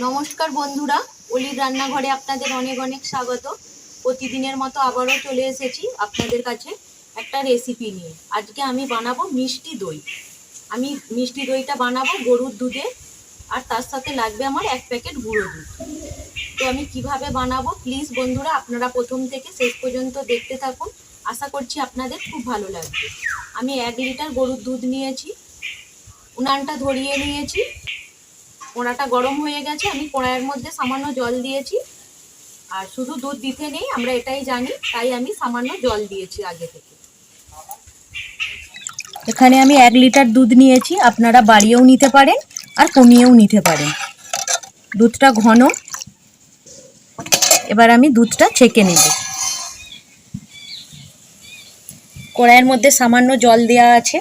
নমস্কার বন্ধুরা, অলির রান্নাঘরে আপনাদের অনেক অনেক স্বাগত। প্রতিদিনের মতো আবারও চলে এসেছি আপনাদের কাছে একটা রেসিপি নিয়ে। আজকে আমি বানাবো মিষ্টি দই। আমি মিষ্টি দইটা বানাবো গরুর দুধে, আর তার সাথে লাগবে আমার 1 প্যাকেট গুঁড়ো দুধ। তো আমি কিভাবে বানাবো প্লিজ বন্ধুরা আপনারা প্রথম থেকে শেষ পর্যন্ত দেখতে থাকুন। আশা করছি আপনাদের খুব ভালো লাগবে। আমি 1 লিটার গরুর দুধ নিয়েছি, উনানটা ধরিয়ে নিয়েছি, কড়াটা গরম হয়ে গেছে। আমি কড়াইয়ের মধ্যে সামান্য জল দিয়েছি, আর শুধু দুধ দিতে নেই আমরা এটাই জানি, তাই আমি সামান্য জল দিয়েছি আগে থেকে। এখানে আমি 1 লিটার দুধ নিয়েছি, আপনারা বাড়িয়েও নিতে পারেন আর কমিয়েও নিতে পারেন। দুধটা ঘন। এবার আমি দুধটা ছেঁকে নেব। কড়াইয়ের মধ্যে সামান্য জল দেওয়া আছে।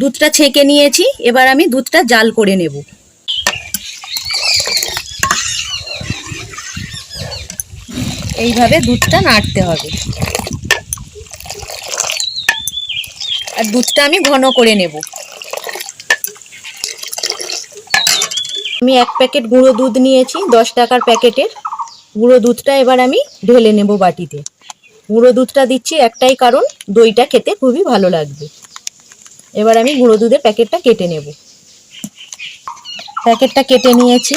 দুধটা ছেঁকে নিয়েছি, এবার আমি দুধটা জাল করে নেব। এইভাবে দুধটা নাড়তে হবে, আর দুধটা আমি ঘন করে নেব। আমি 1 প্যাকেট গুঁড়ো দুধ নিয়েছি, 10 টাকার প্যাকেটের গুঁড়ো দুধটা এবার আমি ঢেলে নেব বাটিতে। গুঁড়ো দুধটা দিচ্ছি একটাই কারণ, দইটা খেতে খুবই ভালো লাগবে। এবার আমি গুঁড়ো দুধের প্যাকেটটা কেটে নেব। প্যাকেটটা কেটে নিয়েছি।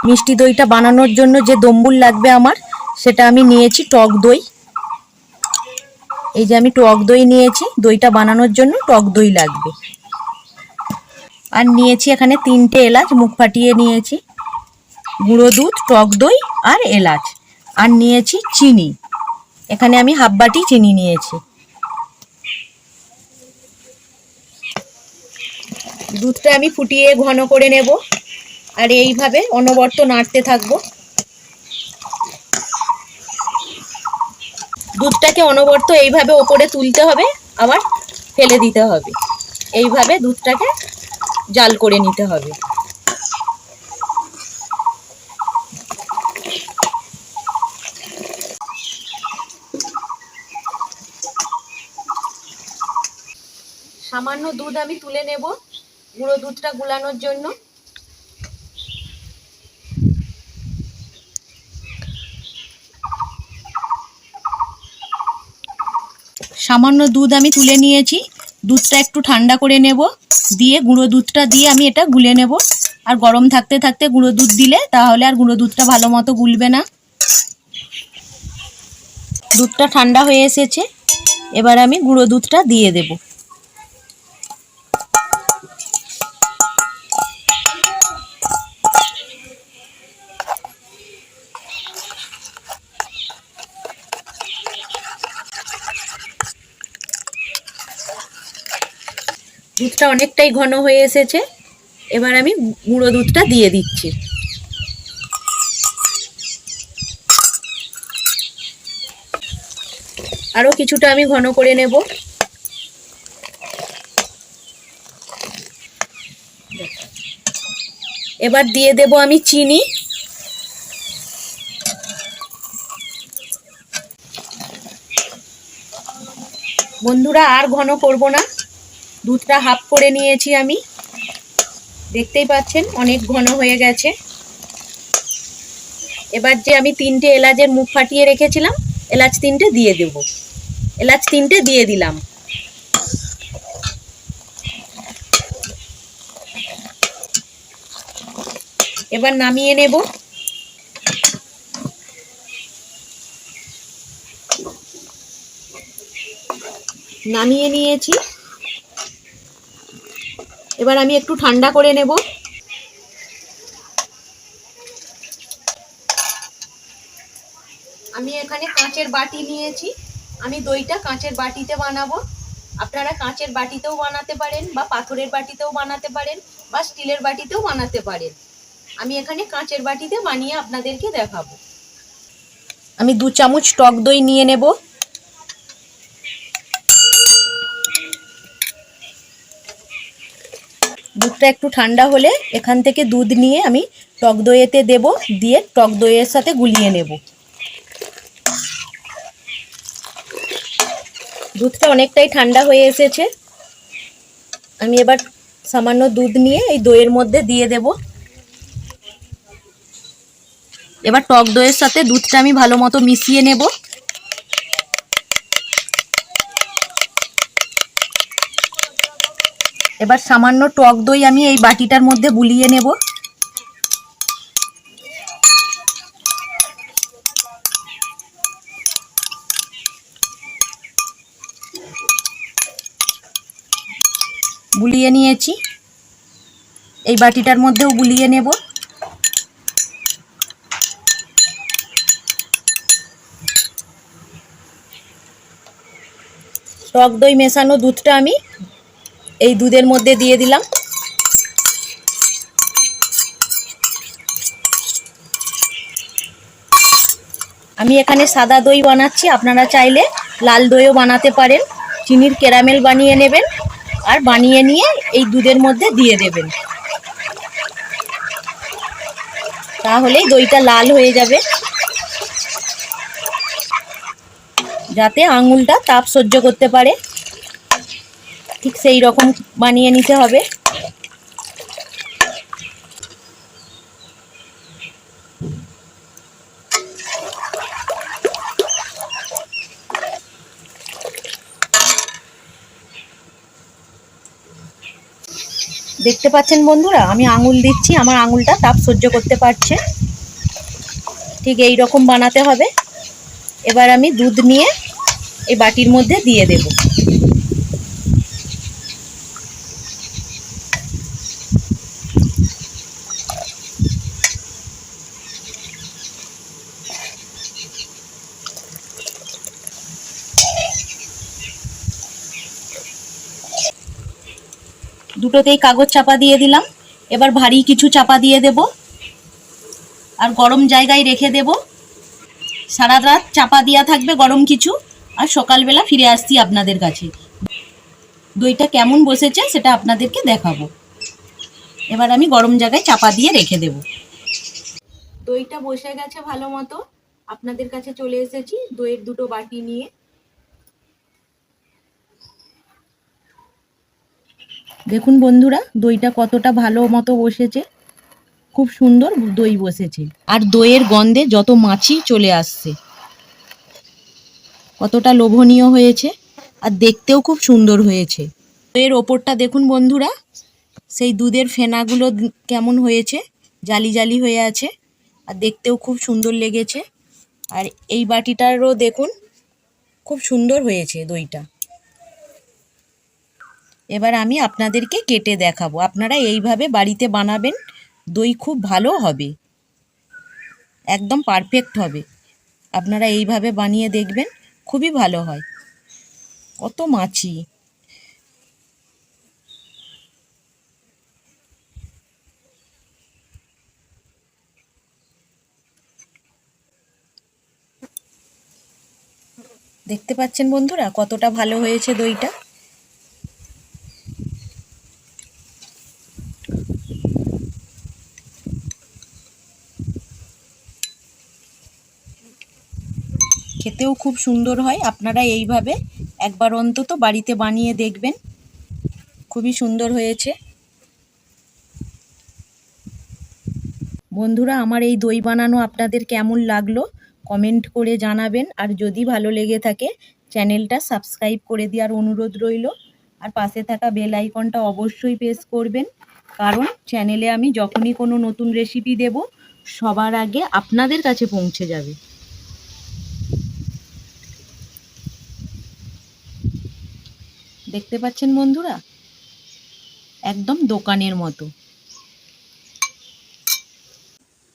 মিষ্টি দইটা বানানোর জন্য যে দম্বুল লাগবে আমার, সেটা আমি নিয়েছি টক দই। এই যে আমি টক দই নিয়েছি, দইটা বানানোর জন্য টক দই লাগবে। আর নিয়েছি এখানে 3টে এলাচ মুখ ফাটিয়ে নিয়েছি, গুঁড়ো দুধ, টক দই আর এলাচ। আর নিয়েছি চিনি, এখানে আমি হাফ বাটি চিনি নিয়েছি। দুধটা আমি ফুটিয়ে ঘন করে নেব, আর এইভাবে অনবরত নাড়তে থাকবো। দুধটাকে অনবরত এইভাবে ওপরে তুলতে হবে, আবার ফেলে দিতে হবে। এইভাবে দুধটাকে জাল করে নিতে হবে। সামান্য দুধ আমি তুলে নেব গুঁড়ো দুধটা গুলানোর জন্য। সামান্য দুধ আমি তুলে নিয়েছি, দুধটা একটু ঠান্ডা করে নেব, দিয়ে গুঁড়ো দুধটা দিয়ে আমি এটা গুলে নেব। আর গরম থাকতে থাকতে গুঁড়ো দুধ দিলে তাহলে আর গুঁড়ো দুধটা ভালো মতো গুলবে না। দুধটা ঠান্ডা হয়ে এসেছে, এবার আমি গুঁড়ো দুধটা দিয়ে দেব। দুধটা অনেকটাই ঘন হয়ে এসেছে, এবার আমি গুঁড়ো দুধটা দিয়ে দিচ্ছি। আরও কিছুটা আমি ঘন করে নেব। এবার দিয়ে দেব আমি চিনি। বন্ধুরা আর ঘন করব না, দুধটা হাফ করে নিয়েছি আমি, দেখতেই পাচ্ছেন অনেক ঘন হয়ে গেছে। এবার যে আমি 3টে এলাচের মুখ ফাটিয়ে রেখেছিলাম, এলাচ 3টে দিয়ে দেব। এলাচ 3টে দিয়ে দিলাম। এবার নামিয়ে নেব। নামিয়ে নিয়েছি, এবার আমি একটু ঠান্ডা করে নেব। আমি এখানে কাঁচের বাটি নিয়েছি, আমি দইটা কাঁচের বাটিতে বানাবো। আপনারা কাঁচের বাটিতেও বানাতে পারেন, বা পাথরের বাটিতেও বানাতে পারেন, বা স্টিলের বাটিতেও বানাতে পারেন। আমি এখানে কাঁচের বাটিতে বানিয়ে আপনাদেরকে দেখাবো। আমি 2 চামচ টক দই নিয়ে নেব। দুধটা একটু ঠান্ডা হলে এখান থেকে দুধ নিয়ে আমি টক দইয়েতে দেব, দিয়ে টক দইয়ের সাথে গুলিয়ে নেব। দুধটা অনেকটাই ঠান্ডা হয়ে এসেছে। আমি এবার সামান্য দুধ নিয়ে এই দইয়ের মধ্যে দিয়ে দেব। এবার টক দইয়ের সাথে দুধটা আমি ভালো মতো মিশিয়ে নেব। এবার সামান্য টক দই আমি এই বাটিটার মধ্যে বুলিয়ে নেব। বুলিয়ে নিয়েছি, এই বাটিটার মধ্যেও বুলিয়ে নেব। টক দই মেশানো দুধটা আমি এই দুধের মধ্যে দিয়ে দিলাম। আমি এখানে সাদা দই বানাচ্ছি, আপনারা চাইলে লাল দইও বানাতে পারেন। চিনির ক্যারামেল বানিয়ে নেবেন আর বানিয়ে নিয়ে এই দুধের মধ্যে দিয়ে দেবেন, তাহলেই দইটা লাল হয়ে যাবে। যাতে আঙুলটা তাপ সহ্য করতে পারে, ঠিক সেই রকম বানিয়ে নিতে হবে। দেখতে পাচ্ছেন বন্ধুরা, আমি আঙুল দিচ্ছি, আমার আঙুলটা তাপ সহ্য করতে পারছে। ঠিক এই রকম বানাতে হবে। এবার আমি দুধ নিয়ে এই বাটির মধ্যে দিয়ে দেব। দুটোতেই কাগজ চাপা দিয়ে দিলাম। এবার ভারী কিছু চাপা দিয়ে দেব আর গরম জায়গায় রেখে দেব। সারা রাত চাপা দেওয়া থাকবে গরম কিছু, আর সকালবেলা ফিরে আসছি আপনাদের কাছে। দইটা কেমন বসেছে সেটা আপনাদেরকে দেখাবো। এবার আমি গরম জায়গায় চাপা দিয়ে রেখে দেব। দইটা বসে গেছে ভালো মতো, আপনাদের কাছে চলে এসেছি দইয়ের দুটো বাটি নিয়ে। দেখুন বন্ধুরা, দইটা কতটা ভালো মতো বসেছে, খুব সুন্দর দই বসেছে। আর দইয়ের গন্ধে যত মাছি চলে আসছে, কতটা লোভনীয় হয়েছে আর দেখতেও খুব সুন্দর হয়েছে। দইয়ের ওপরটা দেখুন বন্ধুরা, সেই দুধের ফেনাগুলো কেমন হয়েছে, জালি জালি হয়ে আছে, আর দেখতেও খুব সুন্দর লেগেছে। আর এই বাটিটারও দেখুন খুব সুন্দর হয়েছে দইটা। এবার আমি আপনাদেরকে কেটে দেখাবো, আপনারা এইভাবে বাড়িতে বানাবেন, দই খুব ভালো হবে, একদম পারফেক্ট হবে। আপনারা এইভাবে বানিয়ে দেখবেন, খুবই ভালো হয়। কত মাছি! দেখতে পাচ্ছেন বন্ধুরা কতটা ভালো হয়েছে দইটা। খেতেও খুব সুন্দর হয়। আপনারা এইভাবে একবার অন্তত বাড়িতে বানিয়ে দেখবেন, খুবই সুন্দর হয়েছে। বন্ধুরা, আমার এই দই বানানো আপনাদের কেমন লাগলো কমেন্ট করে জানাবেন। আর যদি ভালো লেগে থাকে চ্যানেলটা সাবস্ক্রাইব করে দেওয়ার অনুরোধ রইল। আর পাশে থাকা বেল আইকনটা অবশ্যই প্রেস করবেন, কারণ চ্যানেলে আমি যখনই কোনো নতুন রেসিপি দেব সবার আগে আপনাদের কাছে পৌঁছে যাবে। দেখতে পাচ্ছেন বন্ধুরা, একদম দোকানের মতো।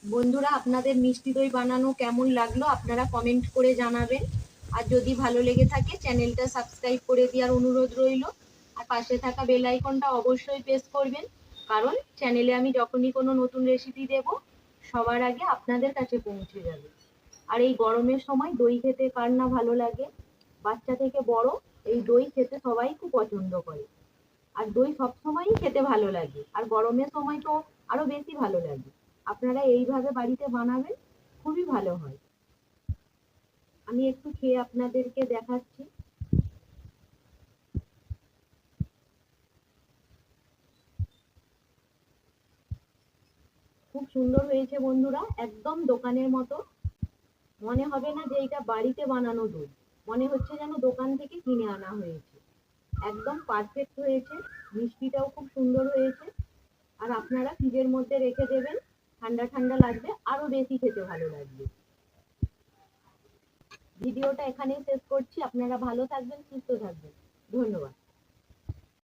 বন্ধুরা, আপনাদের মিষ্টি দই বানানো কেমন লাগলো আপনারা কমেন্ট করে জানাবেন। আর যদি ভালো লেগে থাকে চ্যানেলটা সাবস্ক্রাইব করে দেওয়ার অনুরোধ রইল। আর পাশে থাকা বেল আইকনটা অবশ্যই প্রেস করবেন, কারণ চ্যানেলে আমি যখনই কোনো নতুন রেসিপি দেব সবার আগে আপনাদের কাছে পৌঁছে যাবে। আর এই গরমের সময় দই খেতে কার না ভালো লাগে, বাচ্চা থেকে বড় এই দই খেতে সবাই খুব পছন্দ করে। আর দই সবসময়ই খেতে ভালো লাগে, আর গরমের সময় তো আরো বেশি ভালো লাগে। আপনারা এইভাবে বাড়িতে বানাবেন, খুবই ভালো হয়। আমি একটু খেয়ে আপনাদেরকে দেখাচ্ছি। খুব সুন্দর হয়েছে বন্ধুরা, একদম দোকানের মতো। মনে হবে না যে এটা বাড়িতে বানানো দই, মনে হচ্ছে যেন দোকান থেকে কিনে আনা হয়েছে। একদম পারফেক্ট হয়েছে, মিষ্টিটাও খুব সুন্দর হয়েছে। আর আপনারা ফ্রিজের মধ্যে রেখে দেবেন, ঠান্ডা ঠান্ডা লাগবে, আরো বেশি খেতে ভালো লাগবে। ভিডিওটা এখানেই শেষ করছি। আপনারা ভালো থাকবেন, সুস্থ থাকবেন। ধন্যবাদ।